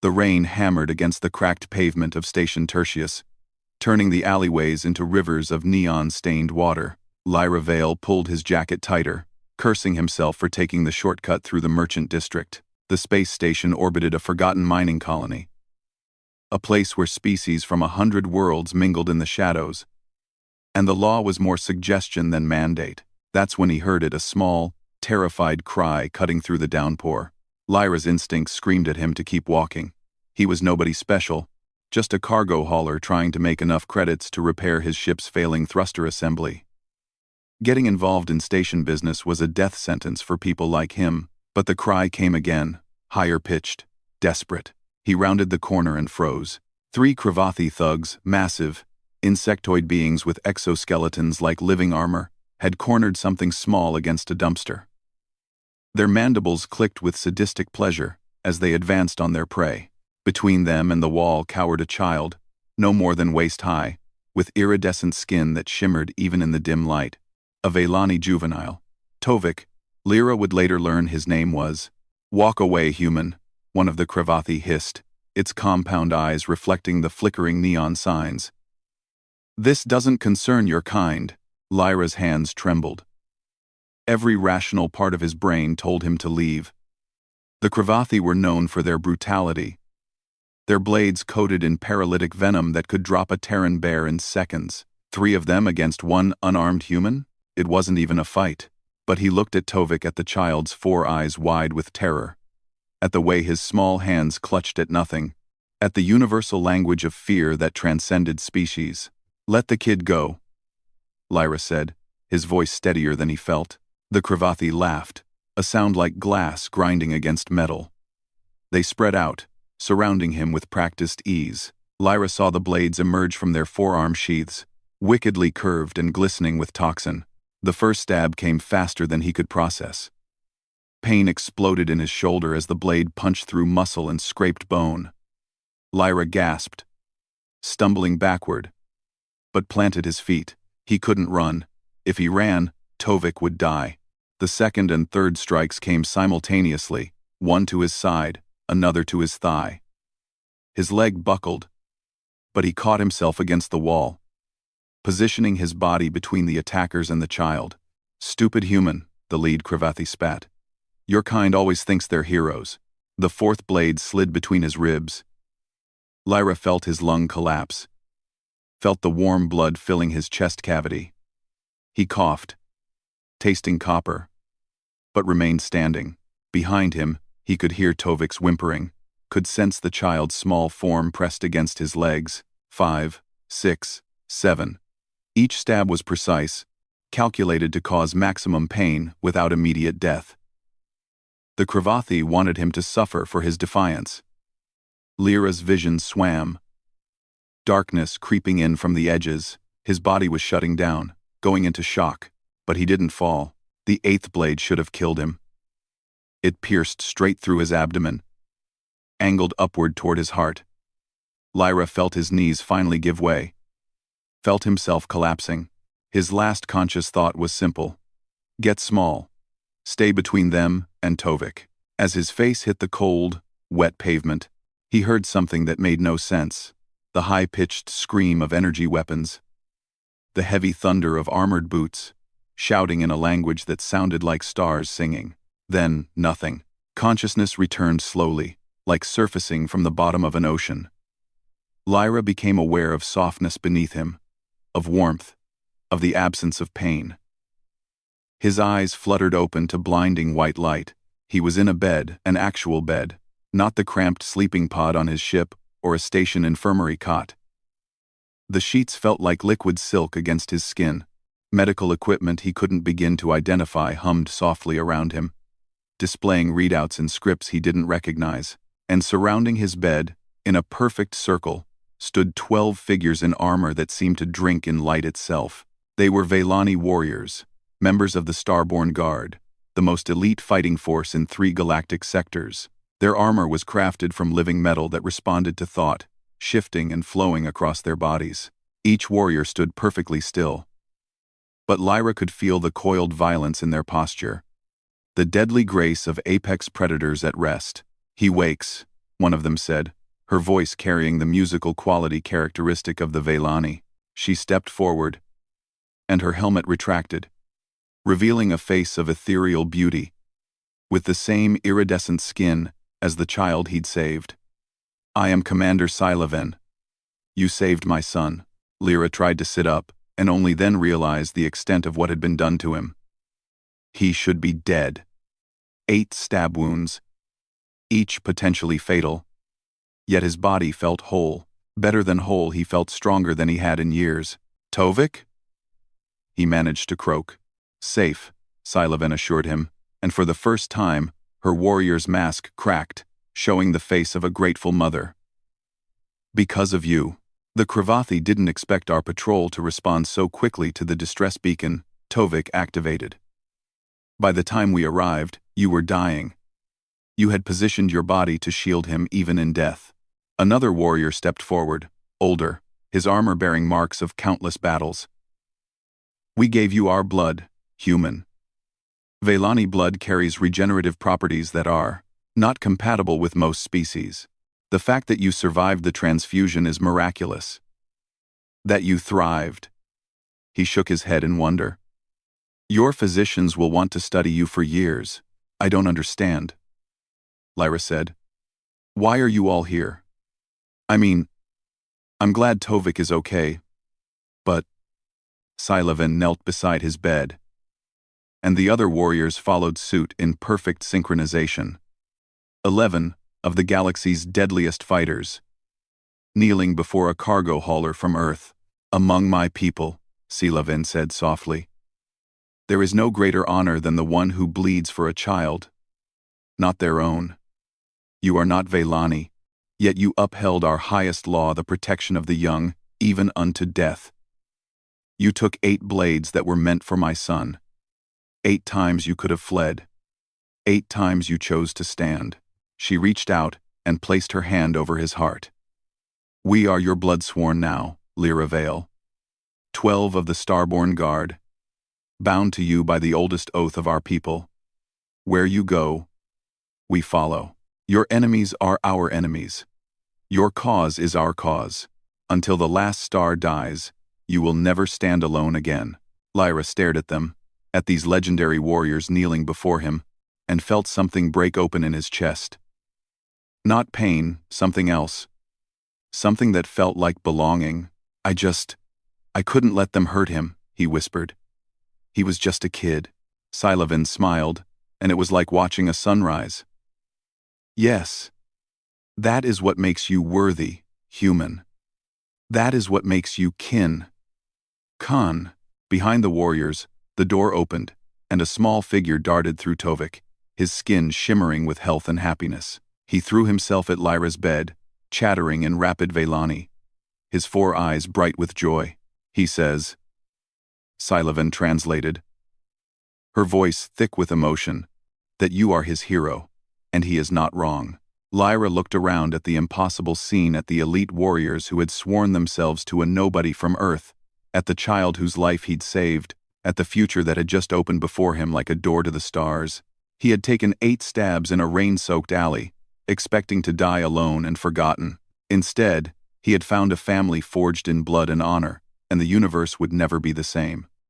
The rain hammered against the cracked pavement of Station Tertius, turning the alleyways into rivers of neon-stained water. Lyra Vale pulled his jacket tighter, cursing himself for taking the shortcut through the merchant district. The space station orbited a forgotten mining colony, a place where species from 100 worlds mingled in the shadows, and the law was more suggestion than mandate. That's when he heard it, a small, terrified cry cutting through the downpour. Lyra's instincts screamed at him to keep walking. He was nobody special, just a cargo hauler trying to make enough credits to repair his ship's failing thruster assembly. Getting involved in station business was a death sentence for people like him, but the cry came again, higher pitched, desperate. He rounded the corner and froze. 3 Cravathi thugs, massive, insectoid beings with exoskeletons like living armor, had cornered something small against a dumpster. Their mandibles clicked with sadistic pleasure as they advanced on their prey. Between them and the wall cowered a child, no more than waist high, with iridescent skin that shimmered even in the dim light. A Vailani juvenile. Tovik, Lyra would later learn his name was. "Walk away, human," one of the Cravathi hissed, its compound eyes reflecting the flickering neon signs. "This doesn't concern your kind." Lyra's hands trembled. Every rational part of his brain told him to leave. The Cravathi were known for their brutality, their blades coated in paralytic venom that could drop a Terran bear in seconds. 3 of them against 1 unarmed human? It wasn't even a fight. But he looked at Tovik, at the child's 4 eyes wide with terror, at the way his small hands clutched at nothing, at the universal language of fear that transcended species. "Let the kid go," Lyra said, his voice steadier than he felt. The Cravathi laughed, a sound like glass grinding against metal. They spread out, surrounding him with practiced ease. Lyra saw the blades emerge from their forearm sheaths, wickedly curved and glistening with toxin. The first stab came faster than he could process. Pain exploded in his shoulder as the blade punched through muscle and scraped bone. Lyra gasped, stumbling backward, but planted his feet. He couldn't run. If he ran, Tovik would die. The second and third strikes came simultaneously, one to his side, another to his thigh. His leg buckled, but he caught himself against the wall, positioning his body between the attackers and the child. "Stupid human," the lead Cravathi spat. "Your kind always thinks they're heroes." The 4th blade slid between his ribs. Lyra felt his lung collapse, felt the warm blood filling his chest cavity. He coughed, tasting copper, but remained standing. Behind him, he could hear Tovik's whimpering, could sense the child's small form pressed against his legs. 5, 6, 7. Each stab was precise, calculated to cause maximum pain without immediate death. The Cravathi wanted him to suffer for his defiance. Lyra's vision swam, darkness creeping in from the edges. His body was shutting down, going into shock, but he didn't fall. The 8th blade should have killed him. It pierced straight through his abdomen, angled upward toward his heart. Lyra felt his knees finally give way, felt himself collapsing. His last conscious thought was simple: get small, stay between them and Tovik. As his face hit the cold, wet pavement, he heard something that made no sense: the high-pitched scream of energy weapons, the heavy thunder of armored boots, shouting in a language that sounded like stars singing. Then, nothing. Consciousness returned slowly, like surfacing from the bottom of an ocean. Lyra became aware of softness beneath him, of warmth, of the absence of pain. His eyes fluttered open to blinding white light. He was in a bed, an actual bed, not the cramped sleeping pod on his ship or a station infirmary cot. The sheets felt like liquid silk against his skin. Medical equipment he couldn't begin to identify hummed softly around him, displaying readouts and scripts he didn't recognize. And surrounding his bed, in a perfect circle, stood 12 figures in armor that seemed to drink in light itself. They were Vailani warriors, members of the Starborn Guard, the most elite fighting force in 3 galactic sectors. Their armor was crafted from living metal that responded to thought, shifting and flowing across their bodies. Each warrior stood perfectly still, but Lyra could feel the coiled violence in their posture, the deadly grace of apex predators at rest. "He wakes," one of them said, her voice carrying the musical quality characteristic of the Veilani. She stepped forward, and her helmet retracted, revealing a face of ethereal beauty, with the same iridescent skin as the child he'd saved. "I am Commander Silaven. You saved my son." Lyra tried to sit up, and only then realized the extent of what had been done to him. He should be dead. 8 stab wounds, each potentially fatal. Yet his body felt whole. Better than whole, he felt stronger than he had in years. "Tovik?" He managed to croak. "Safe," Silaven assured him, and for the first time, her warrior's mask cracked, showing the face of a grateful mother. "Because of you." The Kravathi didn't expect our patrol to respond so quickly to the distress beacon Tovik activated. "By the time we arrived, you were dying. You had positioned your body to shield him even in death." Another warrior stepped forward, older, his armor bearing marks of countless battles. "We gave you our blood, human. Veilani blood carries regenerative properties that are not compatible with most species. The fact that you survived the transfusion is miraculous. That you thrived." He shook his head in wonder. "Your physicians will want to study you for years." "I don't understand," Lyra said. "Why are you all here? I mean, I'm glad Tovik is okay, but..." Silaven knelt beside his bed, and the other warriors followed suit in perfect synchronization. 11 of the galaxy's deadliest fighters, kneeling before a cargo hauler from Earth. "Among my people," Silaven said softly, "there is no greater honor than the one who bleeds for a child, not their own. You are not Veilani, yet you upheld our highest law, the protection of the young, even unto death. You took 8 blades that were meant for my son. 8 times you could have fled. 8 times you chose to stand." She reached out and placed her hand over his heart. "We are your bloodsworn now, Lyra Vale. 12 of the Starborn Guard, bound to you by the oldest oath of our people. Where you go, we follow. Your enemies are our enemies. Your cause is our cause. Until the last star dies, you will never stand alone again." Lyra stared at them, at these legendary warriors kneeling before him, and felt something break open in his chest. Not pain, something else. Something that felt like belonging. I couldn't let them hurt him," he whispered. "He was just a kid." Silaven smiled, and it was like watching a sunrise. "Yes. That is what makes you worthy, human. That is what makes you kin." "Khan." Behind the warriors, the door opened, and a small figure darted through Tovik, his skin shimmering with health and happiness. He threw himself at Lyra's bed, chattering in rapid Veilani, his 4 eyes bright with joy. "He says," Silaven translated, her voice thick with emotion, "that you are his hero, and he is not wrong." Lyra looked around at the impossible scene, at the elite warriors who had sworn themselves to a nobody from Earth, at the child whose life he'd saved, at the future that had just opened before him like a door to the stars. He had taken 8 stabs in a rain-soaked alley, expecting to die alone and forgotten. Instead, he had found a family forged in blood and honor, and the universe would never be the same.